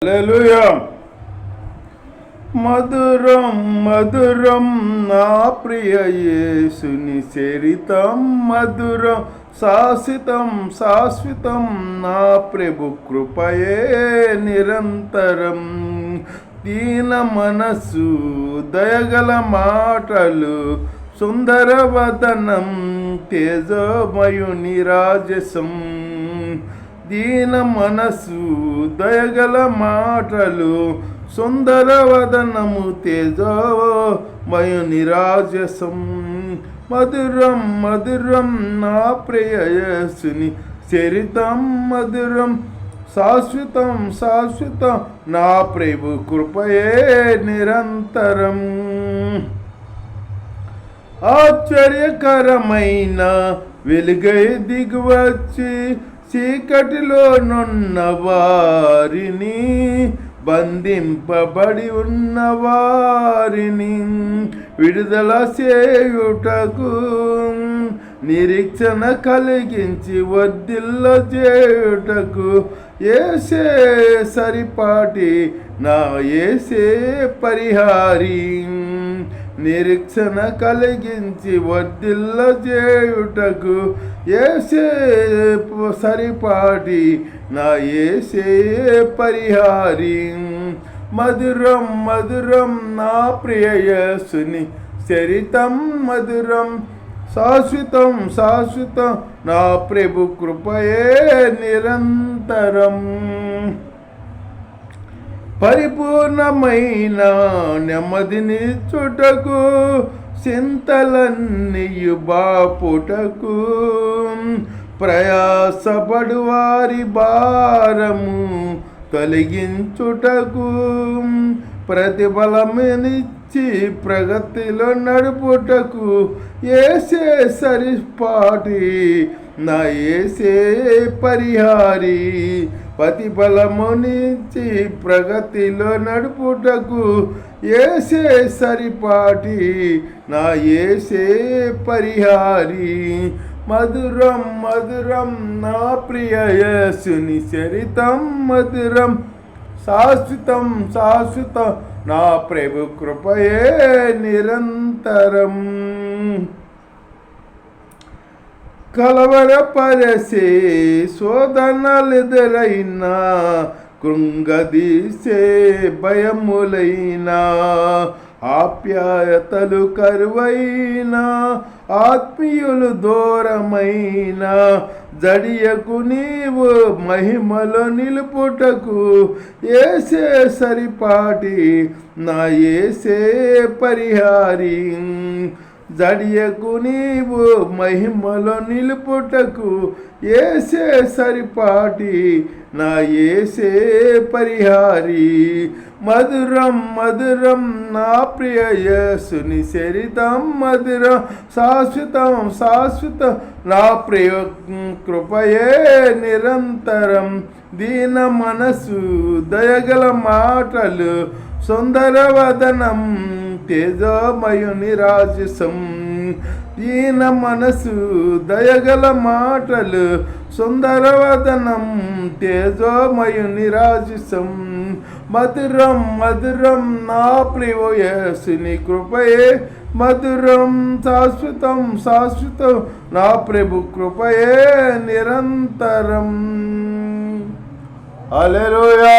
హల్లెలూయా. మధురం మధురం నా ప్రియ యేసుని చరితం, మధురం శాశ్వతం శాశ్వతం నా ప్రభు కృపయే నిరంతరం. దీన మనసు దయగల మాటలు, సుందరవదనం తేజోమయుని రాజసం. దీన మనసు దయగల మాటలు, సుందరవదనము తేజోమయుని రాజసం. మధురం మధురం నా ప్రియ యేసుని చరితం, మధురం శాశ్వతం శాశ్వతం నా ప్రభు కృపయే నిరంతరం. ఆశ్చర్యకరమైన వెలుగై దిగువచ్చి చీకటిలో నున్న వారిని, బంధింపబడి ఉన్న వారిని విడుదల చేయుటకు, నిరీక్షణ కలిగించి వర్ధిల్ల చేయుటకు యేసే సరిపాటి నా యేసే పరిహారి. నిరీక్షణ కలిగించి వర్ధిల్ల చేయుటకు యేసే సరిపాటి నా యేసే పరిహారి. మధురం మధురం నా ప్రియ యేసుని చరితం, మధురం శాశ్వతం శాశ్వతం నా ప్రభు కృపయే నిరంతరం. పరిపూర్ణమైన నెమ్మదినిచ్చుటకు, చింతలన్నీయు బాపుటకు, ప్రయాసపడు వారి భారము తొలగించుటకు, ప్రతిఫలమునిచ్చి ప్రగతిలో నడుపుటకు యేసే సరిపాటి నా యేసే పరిహారి. ప్రతిఫలమునిచ్చి ప్రగతిలో నడుపుటకు యేసే సరిపాటి నా యేసే పరిహారి. మధురం మధురం నా ప్రియ యేసుని చరితం, మధురం శాశ్వతం శాశ్వతం నా ప్రభు కృపయే నిరంతరం. కలవరపరసే శోధనలెదురైనా, కృంగదీసే భయములైనా, ఆప్యాయతలు కరువైనా, ఆత్మీయులు దూరమైన, జడియకు నీవు మహిమలో నిలుపుటకు యేసే సరిపాటి నా యేసే పరిహారి. జడియకు నీవు మహిమలో నిలుపుటకు యేసే సరిపాటి నా యేసే పరిహారి. మధురం మధురం నా ప్రియ యేసుని చరితం, మధురం శాశ్వతం శాశ్వతం నా ప్రియ కృపయే నిరంతరం. దీన మనసు దయగల మాటలు, సుందరవదనం తేజోమయుని రాజసం. దీన మనసు దయగల మాటలు, సుందరవదనం తేజోమయుని రాజసం. మధురం మధురం నా ప్రియ యేసుని కృపయే, మధురం శాశ్వతం శాశ్వతం నా ప్రభు కృపయే నిరంతరం. హల్లెలూయా.